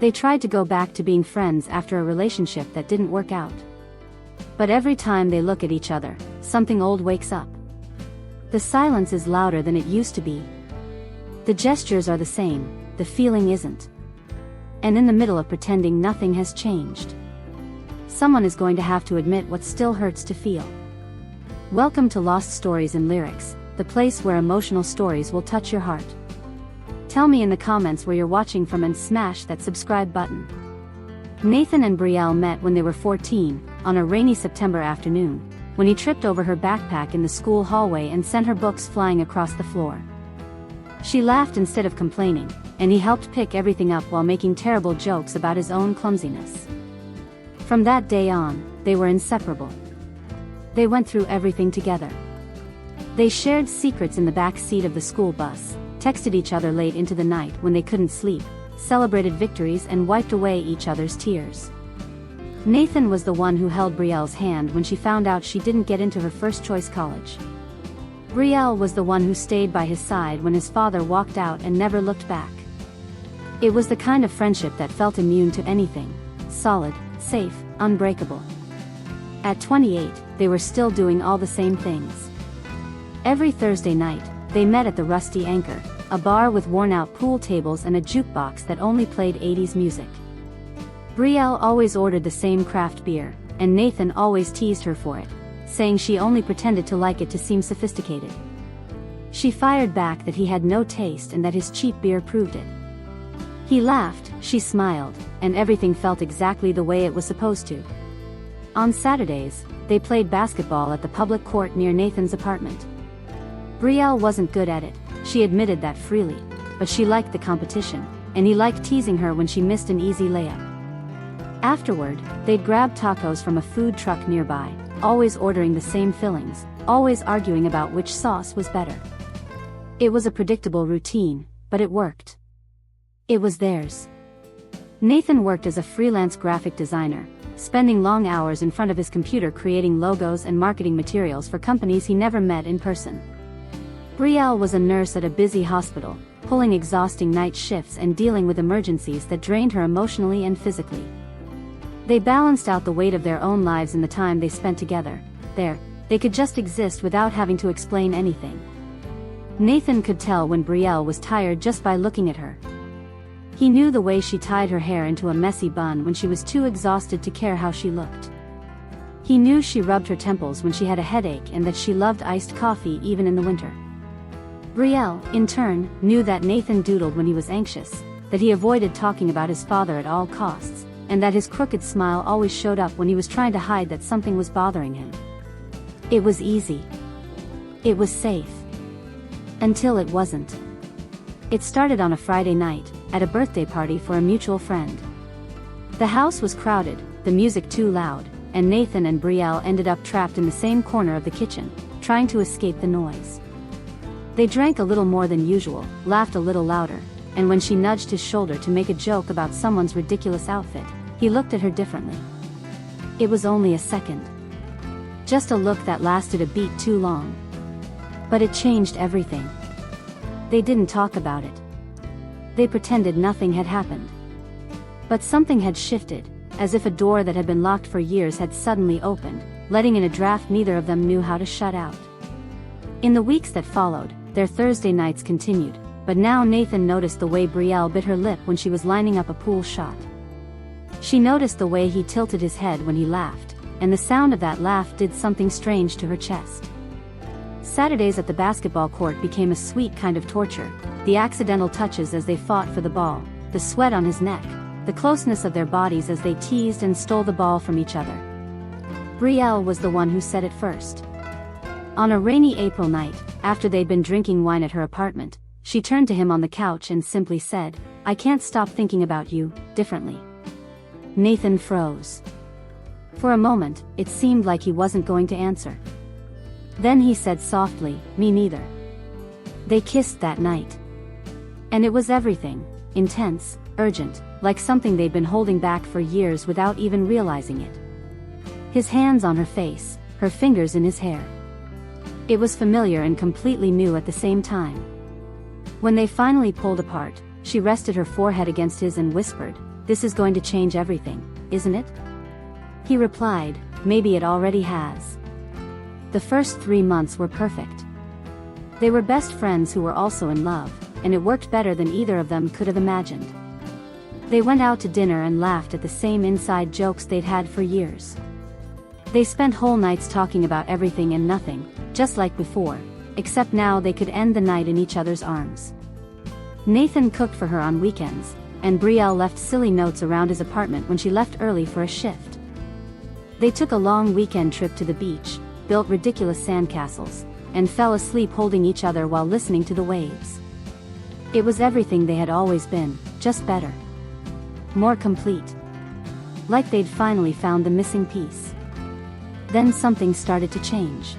They tried to go back to being friends after a relationship that didn't work out. But every time they look at each other, something old wakes up. The silence is louder than it used to be. The gestures are the same, the feeling isn't. And in the middle of pretending nothing has changed, someone is going to have to admit what still hurts to feel. Welcome to Lost Stories in Lyrics, the place where emotional stories will touch your heart. Tell me in the comments where you're watching from and smash that subscribe button. Nathan and Brielle met when they were 14, on a rainy September afternoon, when he tripped over her backpack in the school hallway and sent her books flying across the floor. She laughed instead of complaining, and he helped pick everything up while making terrible jokes about his own clumsiness. From that day on, they were inseparable. They went through everything together. They shared secrets in the back seat of the school bus, texted each other late into the night when they couldn't sleep, celebrated victories and wiped away each other's tears. Nathan was the one who held Brielle's hand when she found out she didn't get into her first-choice college. Brielle was the one who stayed by his side when his father walked out and never looked back. It was the kind of friendship that felt immune to anything, solid, safe, unbreakable. At 28, they were still doing all the same things. Every Thursday night, they met at the Rusty Anchor, a bar with worn-out pool tables and a jukebox that only played 80s music. Brielle always ordered the same craft beer, and Nathan always teased her for it, saying she only pretended to like it to seem sophisticated. She fired back that he had no taste and that his cheap beer proved it. He laughed, she smiled, and everything felt exactly the way it was supposed to. On Saturdays, they played basketball at the public court near Nathan's apartment. Brielle wasn't good at it, she admitted that freely, but she liked the competition, and he liked teasing her when she missed an easy layup. Afterward, they'd grab tacos from a food truck nearby, always ordering the same fillings, always arguing about which sauce was better. It was a predictable routine, but it worked. It was theirs. Nathan worked as a freelance graphic designer, spending long hours in front of his computer creating logos and marketing materials for companies he never met in person. Brielle was a nurse at a busy hospital, pulling exhausting night shifts and dealing with emergencies that drained her emotionally and physically. They balanced out the weight of their own lives in the time they spent together. They could just exist without having to explain anything. Nathan could tell when Brielle was tired just by looking at her. He knew the way she tied her hair into a messy bun when she was too exhausted to care how she looked. He knew she rubbed her temples when she had a headache and that she loved iced coffee even in the winter. Brielle, in turn, knew that Nathan doodled when he was anxious, that he avoided talking about his father at all costs, and that his crooked smile always showed up when he was trying to hide that something was bothering him. It was easy. It was safe. Until it wasn't. It started on a Friday night, at a birthday party for a mutual friend. The house was crowded, the music too loud, and Nathan and Brielle ended up trapped in the same corner of the kitchen, trying to escape the noise. They drank a little more than usual, laughed a little louder, and when she nudged his shoulder to make a joke about someone's ridiculous outfit, he looked at her differently. It was only a second. Just a look that lasted a beat too long. But it changed everything. They didn't talk about it. They pretended nothing had happened. But something had shifted, as if a door that had been locked for years had suddenly opened, letting in a draft neither of them knew how to shut out. In the weeks that followed, their Thursday nights continued, but now Nathan noticed the way Brielle bit her lip when she was lining up a pool shot. She noticed the way he tilted his head when he laughed, and the sound of that laugh did something strange to her chest. Saturdays at the basketball court became a sweet kind of torture, the accidental touches as they fought for the ball, the sweat on his neck, the closeness of their bodies as they teased and stole the ball from each other. Brielle was the one who said it first. On a rainy April night, after they'd been drinking wine at her apartment, she turned to him on the couch and simply said, "I can't stop thinking about you, differently." Nathan froze. For a moment, it seemed like he wasn't going to answer. Then he said softly, "Me neither." They kissed that night. And it was everything, intense, urgent, like something they'd been holding back for years without even realizing it. His hands on her face, her fingers in his hair. It was familiar and completely new at the same time. When they finally pulled apart, she rested her forehead against his and whispered, this is going to change everything, isn't it? He replied, maybe it already has. The first 3 months were perfect. They were best friends who were also in love, and it worked better than either of them could have imagined. They went out to dinner and laughed at the same inside jokes they'd had for years. They spent whole nights talking about everything and nothing, just like before, except now they could end the night in each other's arms. Nathan cooked for her on weekends, and Brielle left silly notes around his apartment when she left early for a shift. They took a long weekend trip to the beach, built ridiculous sandcastles, and fell asleep holding each other while listening to the waves. It was everything they had always been, just better. More complete. Like they'd finally found the missing piece. Then something started to change.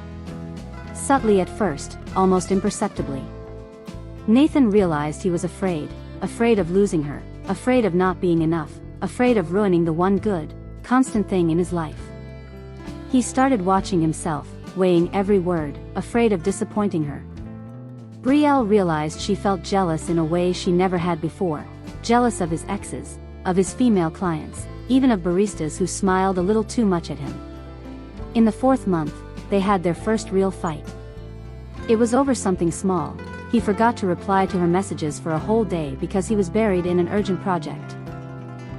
Subtly at first, almost imperceptibly. Nathan realized he was afraid of losing her, afraid of not being enough, afraid of ruining the one good, constant thing in his life. He started watching himself, weighing every word, afraid of disappointing her. Brielle realized she felt jealous in a way she never had before, jealous of his exes, of his female clients, even of baristas who smiled a little too much at him. In the 4th month, they had their first real fight. It was over something small. He forgot to reply to her messages for a whole day because he was buried in an urgent project.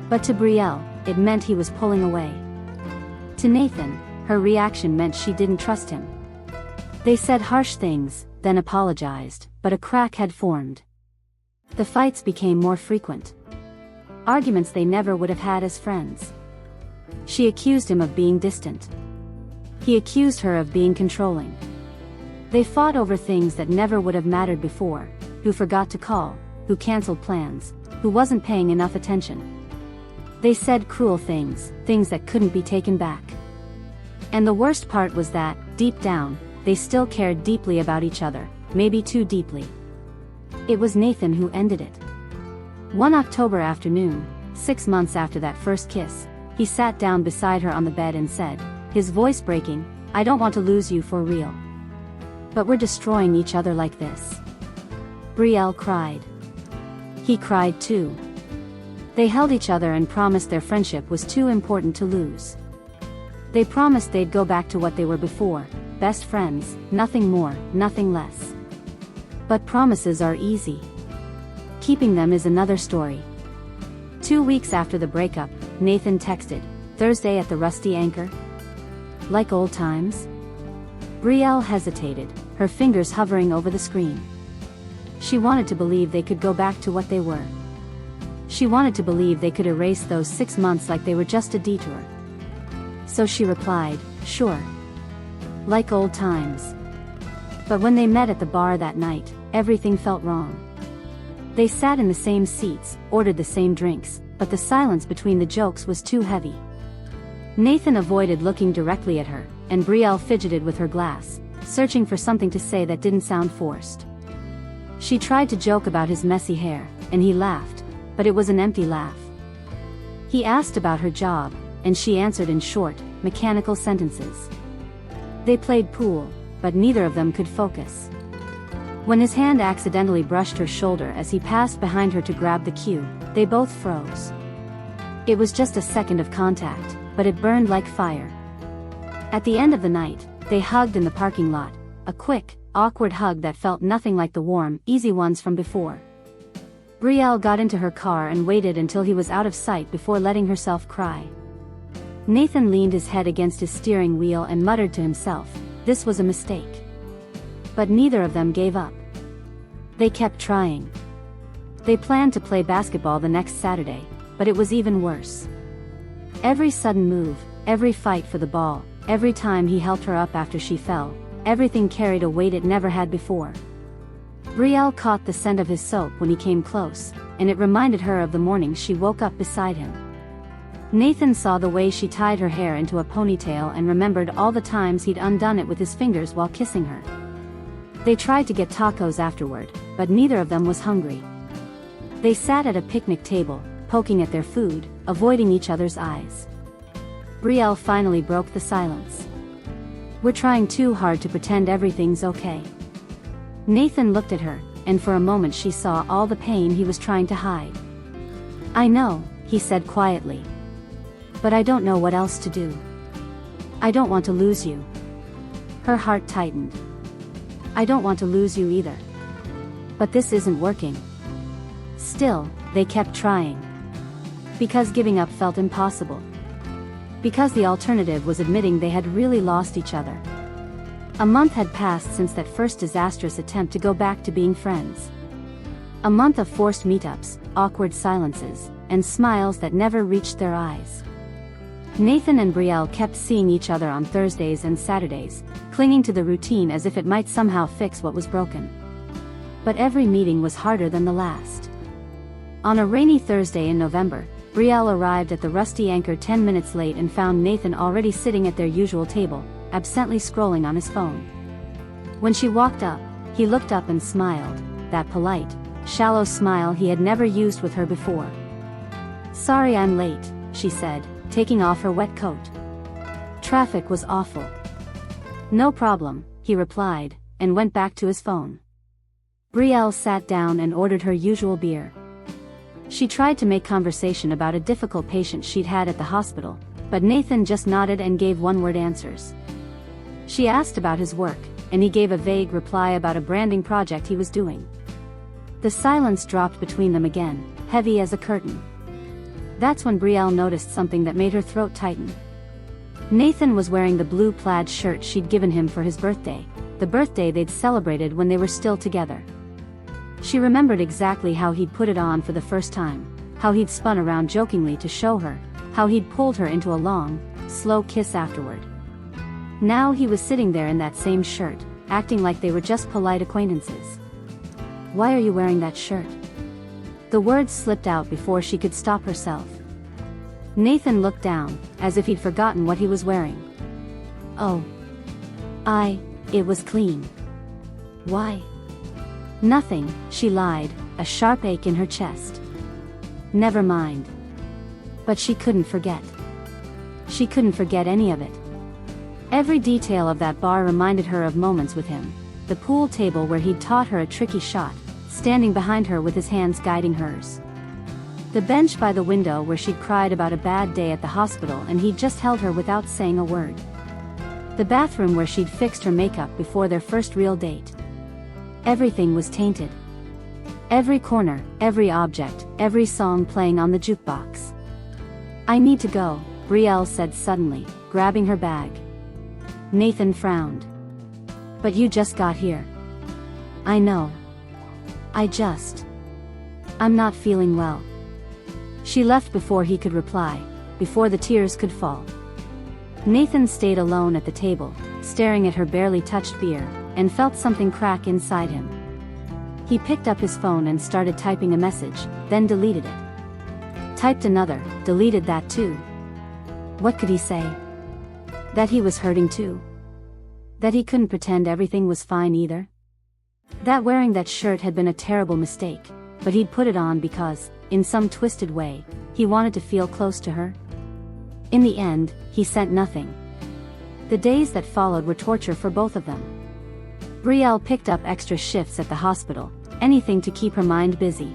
But to Brielle, it meant he was pulling away. To Nathan, her reaction meant she didn't trust him. They said harsh things, then apologized, but a crack had formed. The fights became more frequent. Arguments they never would have had as friends. She accused him of being distant. He accused her of being controlling. They fought over things that never would have mattered before: who forgot to call, who canceled plans, who wasn't paying enough attention. They said cruel things, things that couldn't be taken back. And the worst part was that, deep down, they still cared deeply about each other, maybe too deeply. It was Nathan who ended it. One October afternoon, 6 months after that first kiss, he sat down beside her on the bed and said, his voice breaking, "I don't want to lose you for real. But we're destroying each other like this." Brielle cried. He cried too. They held each other and promised their friendship was too important to lose. They promised they'd go back to what they were before, best friends, nothing more, nothing less. But promises are easy. Keeping them is another story. 2 weeks after the breakup, Nathan texted, "Thursday at the Rusty Anchor? Like old times?" Brielle hesitated, her fingers hovering over the screen. She wanted to believe they could go back to what they were. She wanted to believe they could erase those 6 months like they were just a detour. So she replied, "Sure. Like old times." But when they met at the bar that night, everything felt wrong. They sat in the same seats, ordered the same drinks, but the silence between the jokes was too heavy. Nathan avoided looking directly at her, and Brielle fidgeted with her glass, searching for something to say that didn't sound forced. She tried to joke about his messy hair, and he laughed, but it was an empty laugh. He asked about her job, and she answered in short, mechanical sentences. They played pool, but neither of them could focus. When his hand accidentally brushed her shoulder as he passed behind her to grab the cue, they both froze. It was just a second of contact, but it burned like fire. At the end of the night, they hugged in the parking lot, a quick, awkward hug that felt nothing like the warm, easy ones from before. Brielle got into her car and waited until he was out of sight before letting herself cry. Nathan leaned his head against his steering wheel and muttered to himself, this was a mistake. But neither of them gave up. They kept trying. They planned to play basketball the next Saturday, but it was even worse. Every sudden move, every fight for the ball, every time he helped her up after she fell, everything carried a weight it never had before. Brielle caught the scent of his soap when he came close, and it reminded her of the morning she woke up beside him. Nathan saw the way she tied her hair into a ponytail and remembered all the times he'd undone it with his fingers while kissing her. They tried to get tacos afterward, but neither of them was hungry. They sat at a picnic table, poking at their food, avoiding each other's eyes. Brielle finally broke the silence. "We're trying too hard to pretend everything's okay." Nathan looked at her, and for a moment she saw all the pain he was trying to hide. "I know, he said quietly. But I don't know what else to do. I don't want to lose you. Her heart tightened. I don't want to lose you either. But this isn't working. Still, they kept trying. Because giving up felt impossible. Because the alternative was admitting they had really lost each other. A month had passed since that first disastrous attempt to go back to being friends. A month of forced meetups, awkward silences, and smiles that never reached their eyes. Nathan and Brielle kept seeing each other on Thursdays and Saturdays, clinging to the routine as if it might somehow fix what was broken. But every meeting was harder than the last. On a rainy Thursday in November, Brielle arrived at the Rusty Anchor 10 minutes late and found Nathan already sitting at their usual table, absently scrolling on his phone. When she walked up, he looked up and smiled, that polite, shallow smile he had never used with her before. "Sorry I'm late," she said, taking off her wet coat. "Traffic was awful." "No problem," he replied, and went back to his phone. Brielle sat down and ordered her usual beer. She tried to make conversation about a difficult patient she'd had at the hospital, but Nathan just nodded and gave one-word answers. She asked about his work, and he gave a vague reply about a branding project he was doing. The silence dropped between them again, heavy as a curtain. That's when Brielle noticed something that made her throat tighten. Nathan was wearing the blue plaid shirt she'd given him for his birthday, the birthday they'd celebrated when they were still together. She remembered exactly how he'd put it on for the first time, how he'd spun around jokingly to show her, how he'd pulled her into a long, slow kiss afterward. Now he was sitting there in that same shirt, acting like they were just polite acquaintances. "Why are you wearing that shirt?" The words slipped out before she could stop herself. Nathan looked down, as if he'd forgotten what he was wearing. "Oh. It was clean." "Why?" "Nothing," she lied, a sharp ache in her chest. "Never mind." But she couldn't forget. She couldn't forget any of it. Every detail of that bar reminded her of moments with him, the pool table where he'd taught her a tricky shot, standing behind her with his hands guiding hers. The bench by the window where she'd cried about a bad day at the hospital and he'd just held her without saying a word. The bathroom where she'd fixed her makeup before their first real date. Everything was tainted. Every corner, every object, every song playing on the jukebox. "I need to go," Brielle said suddenly, grabbing her bag. Nathan frowned. "But you just got here." "I know. I'm not feeling well." She left before he could reply, before the tears could fall. Nathan stayed alone at the table, staring at her barely touched beer, and felt something crack inside him. He picked up his phone and started typing a message, then deleted it. Typed another, deleted that too. What could he say? That he was hurting too? That he couldn't pretend everything was fine either? That wearing that shirt had been a terrible mistake, but he'd put it on because, in some twisted way, he wanted to feel close to her? In the end, he sent nothing. The days that followed were torture for both of them. Brielle picked up extra shifts at the hospital, anything to keep her mind busy.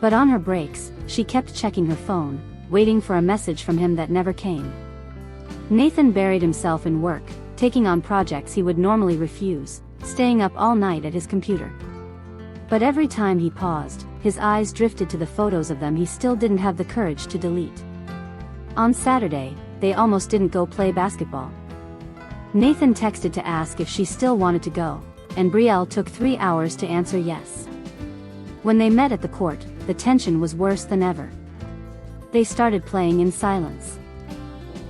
But on her breaks, she kept checking her phone, waiting for a message from him that never came. Nathan buried himself in work, taking on projects he would normally refuse, staying up all night at his computer. But every time he paused, his eyes drifted to the photos of them he still didn't have the courage to delete. On Saturday, they almost didn't go play basketball. Nathan texted to ask if she still wanted to go, and Brielle took 3 hours to answer yes. When they met at the court, the tension was worse than ever. They started playing in silence.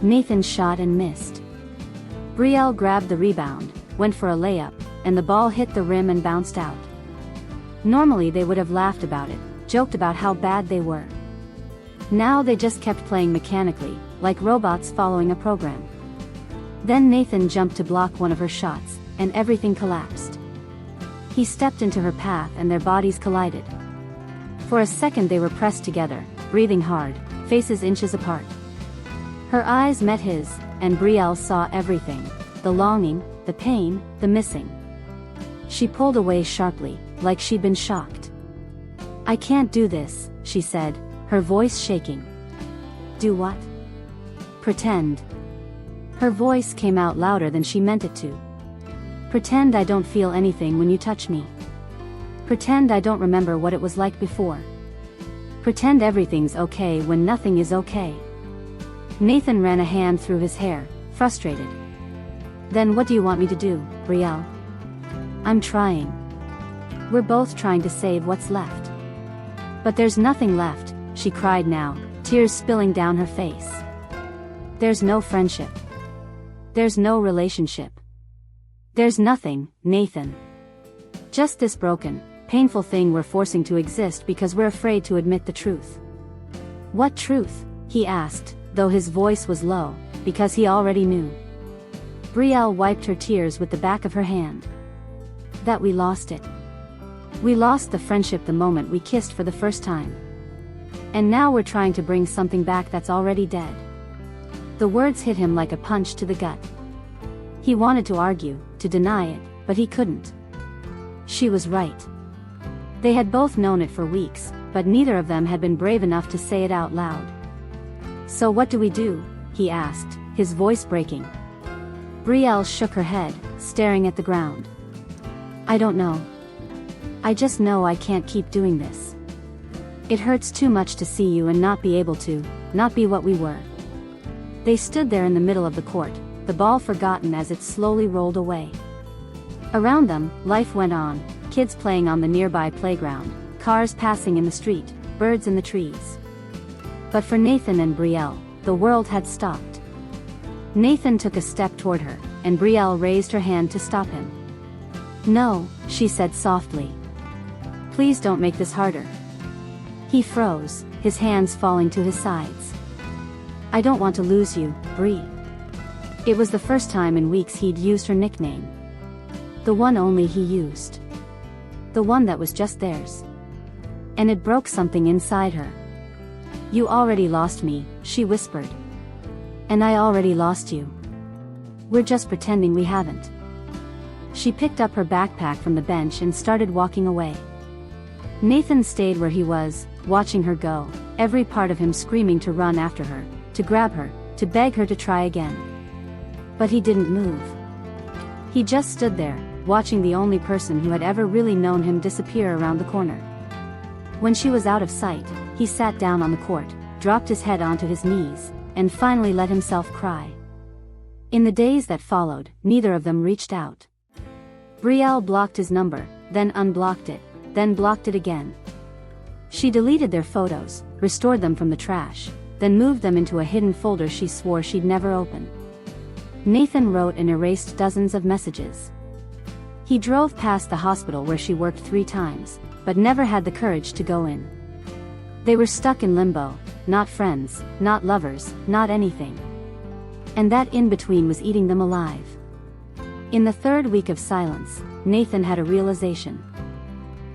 Nathan shot and missed. Brielle grabbed the rebound, went for a layup, and the ball hit the rim and bounced out. Normally they would have laughed about it, joked about how bad they were. Now they just kept playing mechanically, like robots following a program. Then Nathan jumped to block one of her shots, and everything collapsed. He stepped into her path and their bodies collided. For a second they were pressed together, breathing hard, faces inches apart. Her eyes met his, and Brielle saw everything, the longing, the pain, the missing. She pulled away sharply, like she'd been shocked. "I can't do this," she said, her voice shaking. Do what? Pretend. Her voice came out louder than she meant it to. Pretend I don't feel anything when you touch me. Pretend I don't remember what it was like before. Pretend everything's okay when nothing is okay. Nathan ran a hand through his hair, frustrated. Then what do you want me to do, Brielle? I'm trying. We're both trying to save what's left. But there's nothing left, she cried now, tears spilling down her face. There's no friendship. There's no relationship. There's nothing, Nathan. Just this broken, painful thing we're forcing to exist because we're afraid to admit the truth. What truth? He asked, though his voice was low, because he already knew. Brielle wiped her tears with the back of her hand. That we lost it. We lost the friendship the moment we kissed for the first time. And now we're trying to bring something back that's already dead. The words hit him like a punch to the gut. He wanted to argue, to deny it, but he couldn't. She was right. They had both known it for weeks, but neither of them had been brave enough to say it out loud. So what do we do? He asked, his voice breaking. Brielle shook her head, staring at the ground. I don't know. I just know I can't keep doing this. It hurts too much to see you and not be able to, not be what we were. They stood there in the middle of the court, the ball forgotten as it slowly rolled away. Around them, life went on, kids playing on the nearby playground, cars passing in the street, birds in the trees. But for Nathan and Brielle, the world had stopped. Nathan took a step toward her, and Brielle raised her hand to stop him. No, she said softly. Please don't make this harder. He froze, his hands falling to his sides. I don't want to lose you, Bri. It was the first time in weeks he'd used her nickname. The one only he used. The one that was just theirs. And it broke something inside her. You already lost me, she whispered. And I already lost you. We're just pretending we haven't. She picked up her backpack from the bench and started walking away. Nathan stayed where he was, watching her go, every part of him screaming to run after her, to grab her, to beg her to try again. But he didn't move. He just stood there, watching the only person who had ever really known him disappear around the corner. When she was out of sight, he sat down on the court, dropped his head onto his knees, and finally let himself cry. In the days that followed, neither of them reached out. Brielle blocked his number, then unblocked it, then blocked it again. She deleted their photos, restored them from the trash, then moved them into a hidden folder she swore she'd never open. Nathan wrote and erased dozens of messages. He drove past the hospital where she worked 3 times, but never had the courage to go in. They were stuck in limbo, not friends, not lovers, not anything. And that in-between was eating them alive. In the 3rd week of silence, Nathan had a realization.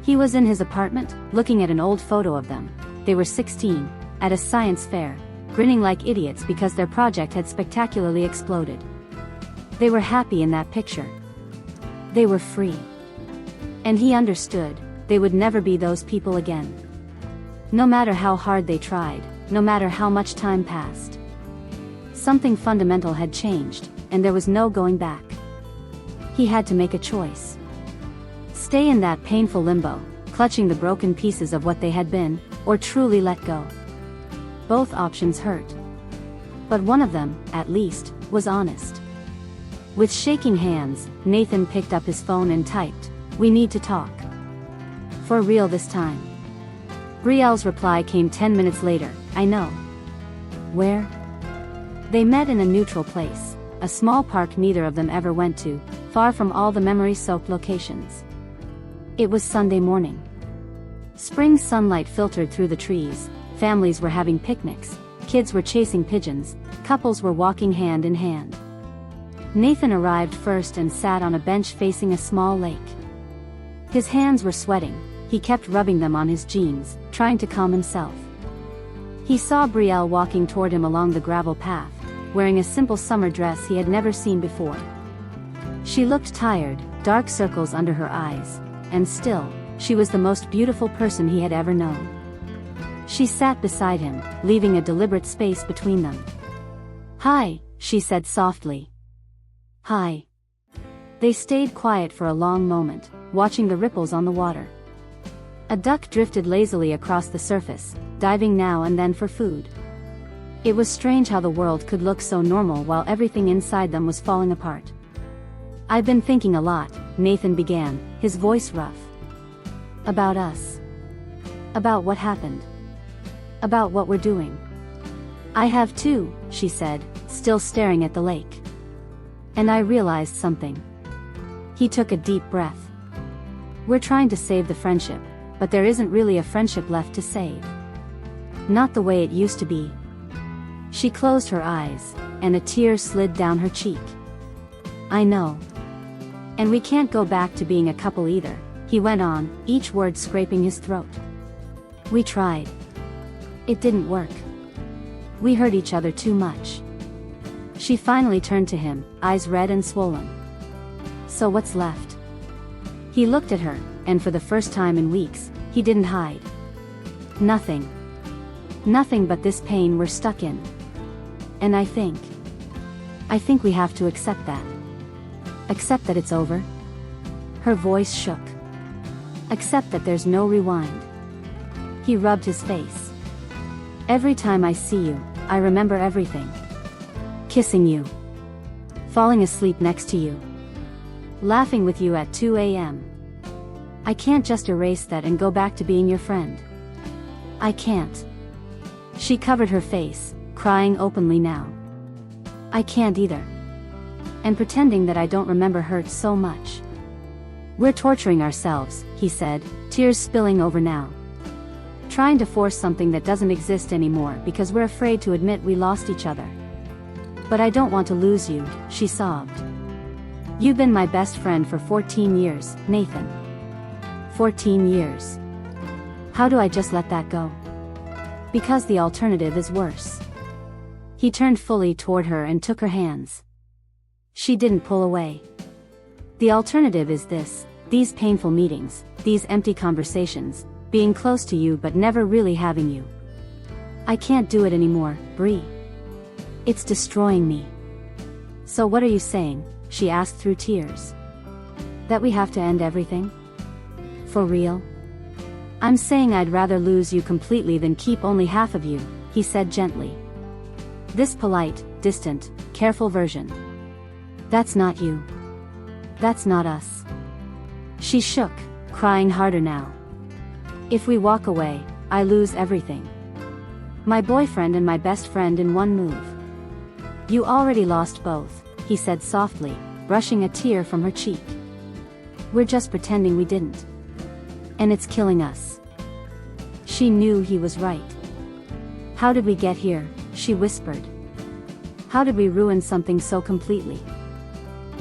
He was in his apartment, looking at an old photo of them. They were 16, at a science fair, grinning like idiots because their project had spectacularly exploded. They were happy in that picture. They were free. And he understood, they would never be those people again. No matter how hard they tried, no matter how much time passed. Something fundamental had changed, and there was no going back. He had to make a choice. Stay in that painful limbo, clutching the broken pieces of what they had been, or truly let go. Both options hurt. But one of them, at least, was honest. With shaking hands, Nathan picked up his phone and typed, "We need to talk. For real this time." Brielle's reply came 10 minutes later, "I know." Where? They met in a neutral place, a small park neither of them ever went to, far from all the memory-soaked locations. It was Sunday morning. Spring sunlight filtered through the trees, families were having picnics, kids were chasing pigeons, couples were walking hand in hand. Nathan arrived first and sat on a bench facing a small lake. His hands were sweating, he kept rubbing them on his jeans, trying to calm himself. He saw Brielle walking toward him along the gravel path, wearing a simple summer dress he had never seen before. She looked tired, dark circles under her eyes, and still, she was the most beautiful person he had ever known. She sat beside him, leaving a deliberate space between them. "Hi," she said softly. "Hi." They stayed quiet for a long moment, watching the ripples on the water. A duck drifted lazily across the surface, diving now and then for food. It was strange how the world could look so normal while everything inside them was falling apart. "I've been thinking a lot," Nathan began, his voice rough. "About us. About what happened. About what we're doing." "I have too," she said, still staring at the lake. "And I realized something." He took a deep breath. "We're trying to save the friendship, but there isn't really a friendship left to save. Not the way it used to be." She closed her eyes, and a tear slid down her cheek. "I know. And we can't go back to being a couple either," he went on, each word scraping his throat. "We tried. It didn't work. We hurt each other too much." She finally turned to him, eyes red and swollen. "So what's left?" He looked at her, and for the first time in weeks, he didn't hide. "Nothing. Nothing but this pain we're stuck in. And I think we have to accept that. Accept that it's over." Her voice shook. "Accept that there's no rewind." He rubbed his face. "Every time I see you, I remember everything. Kissing you. Falling asleep next to you. Laughing with you at 2 a.m. I can't just erase that and go back to being your friend. I can't." She covered her face, crying openly now. "I can't either. And pretending that I don't remember hurts so much." "We're torturing ourselves," he said, tears spilling over now. "Trying to force something that doesn't exist anymore because we're afraid to admit we lost each other." "But I don't want to lose you," she sobbed. "You've been my best friend for 14 years, Nathan. 14 years. How do I just let that go? Because the alternative is worse." He turned fully toward her and took her hands. She didn't pull away. "The alternative is this, these painful meetings, these empty conversations, being close to you but never really having you. I can't do it anymore, Brie. It's destroying me." "So what are you saying?" she asked through tears. "That we have to end everything? For real?" "I'm saying I'd rather lose you completely than keep only half of you," he said gently. "This polite, distant, careful version. That's not you. That's not us." She shook, crying harder now. "If we walk away, I lose everything. My boyfriend and my best friend in one move." "You already lost both," he said softly, brushing a tear from her cheek. "We're just pretending we didn't. And it's killing us." She knew he was right. "How did we get here?" she whispered. "How did we ruin something so completely?"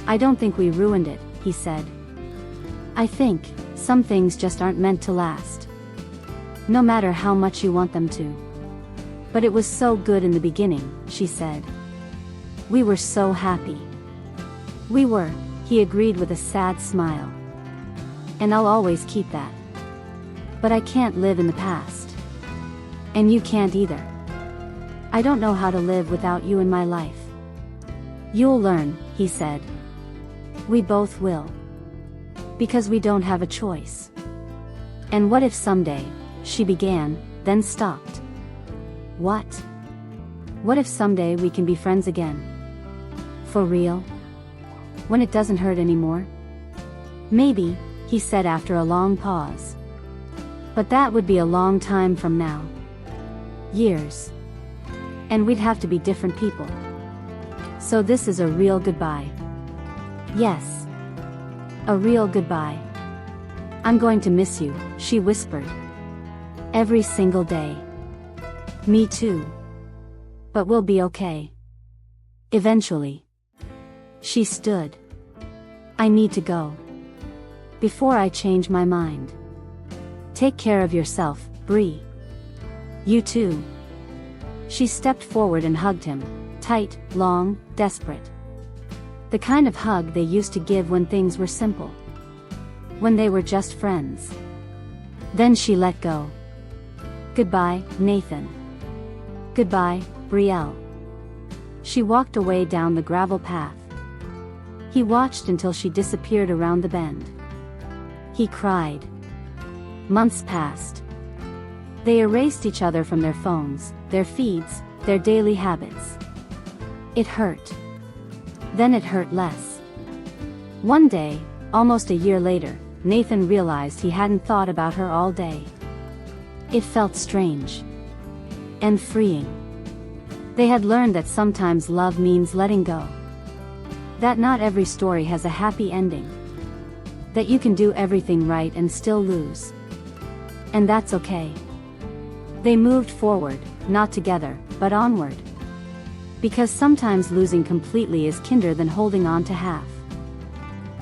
"I don't think we ruined it," he said. "I think some things just aren't meant to last. No matter how much you want them to. But it was so good in the beginning," she said. "We were so happy." "We were," he agreed with a sad smile. "And I'll always keep that. But I can't live in the past. And you can't either. I don't know how to live without you in my life." "You'll learn," he said. "We both will. Because we don't have a choice." "And what if someday," she began, then stopped. "What? What if someday we can be friends again? For real? When it doesn't hurt anymore?" "Maybe," he said after a long pause. "But that would be a long time from now. Years. And we'd have to be different people. So this is a real goodbye." "Yes. A real goodbye. I'm going to miss you," she whispered. "Every single day." "Me too. But we'll be okay. Eventually." She stood. "I need to go. Before I change my mind. Take care of yourself, Brie. You too." She stepped forward and hugged him, tight, long, desperate. The kind of hug they used to give when things were simple. When they were just friends. Then she let go. Goodbye, Nathan. Goodbye, Brielle. She walked away down the gravel path. He watched until she disappeared around the bend. He cried. Months passed. They erased each other from their phones, their feeds, their daily habits. It hurt. Then it hurt less. One day, almost a year later, Nathan realized he hadn't thought about her all day. It felt strange. And freeing. They had learned that sometimes love means letting go. That not every story has a happy ending. That you can do everything right and still lose. And that's okay. They moved forward, not together, but onward. Because sometimes losing completely is kinder than holding on to half.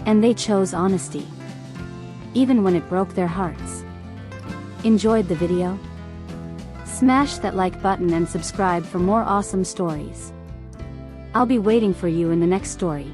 And they chose honesty. Even when it broke their hearts. Enjoyed the video? Smash that like button and subscribe for more awesome stories. I'll be waiting for you in the next story.